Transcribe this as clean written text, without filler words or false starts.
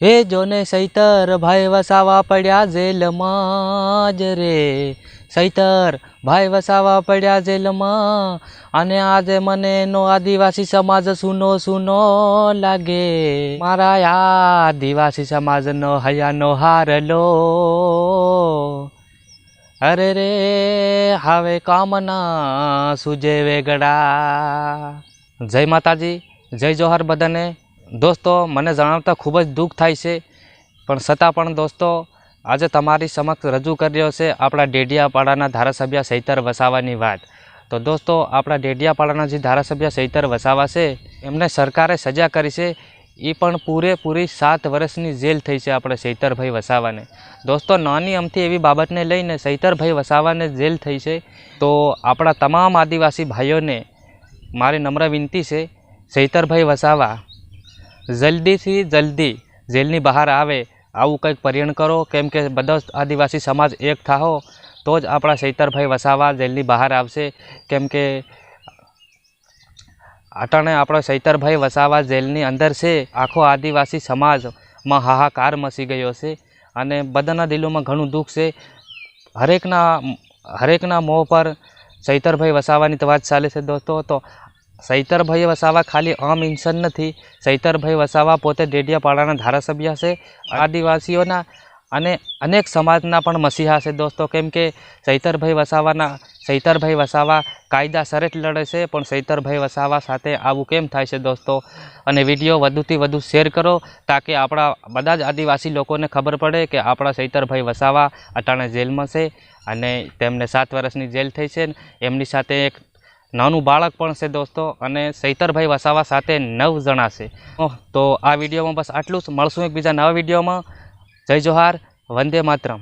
हे जोने सैतर भाई वसावा पड्या जेलमां ज रे सैतर भाई वसावा पड्या जेलमां अने आजे मने नो आदिवासी समाज सुनो सुनो लागे मारा आदिवासी समाज नो हयानो हारलो अरे रे हावे कामना सुजे वेगड़ा। जय माताजी, जय जोहार बधाने। दोस्तों મને જણાવતા ખૂબ જ દુઃખ થાય છે, પણ છતાં પણ દોસ્તો આજે તમારી સમક્ષ રજૂ કરી રહ્યો છે આપણા ડેડિયાપાડાના ધારાસભ્ય સૈતર વસાવાની વાત। તો દોસ્તો આપણા ડેડિયાપાડાના જે ધારાસભ્ય સૈતર વસાવા છે એમને સરકારે સજા કરી છે, એ પણ પૂરેપૂરી 7 વર્ષની જેલ થઈ છે આપણે સૈતરભાઈ વસાવાને। દોસ્તો નાની અમથી એવી બાબતને લઈને સૈતરભાઈ વસાવાને જેલ થઈ છે, તો આપણા તમામ આદિવાસી ભાઈઓને મારી નમ્ર વિનંતી છે, સૈતરભાઈ વસાવા जल्दी थी जल्दी जेलनी बहार आवे आवुं कंईक परियण करो, केम के बधा आदिवासी समाज एक थाहो तो ज आपणा सैतरभाई वसावा जेलनी बहार आवशे। केम के अटाणे आपणो सैतरभाई वसावा जेलनी अंदर छे, आखो आदिवासी समाज में हाहाकार मची गयो छे अने बधाना दिलों में घणुं दुख छे। हरेकना मोह पर सैतरभाई वसावानी तो वात चाले छे दोस्तों। तो सैतरभाई वसावा खाली आम इंसान नहीं, सैतरभाई वसावा पोते डेडियापाड़ाना धारासभ्य है, आदिवासीओना अने अनेक समाजना पण मसीहा है दोस्तों। केम के सैतरभाई वसावा कायदा सरेट लड़े छे, पण सैतरभाई वसावा साथे आवुं केम थाय छे दोस्तों। अने विडियो वधुथी वधु शेर करो ताकि आपणा बधा ज आदिवासी लोकोने खबर पड़े कि आपणा सैतरभाई वसावा अटाणे जेलमां छे अने तेमने 7 वर्षनी जेल थई छे। एमनी साथे एक नानु बाळक पण छे दोस्तों, अने सैतरभाई वसावा साथे 9 जणा छे। तो आ विडियो में बस आटलुं ज। मळशुं एक बीजा नवा विडियो में। जय जोहार, वंदे मातरम।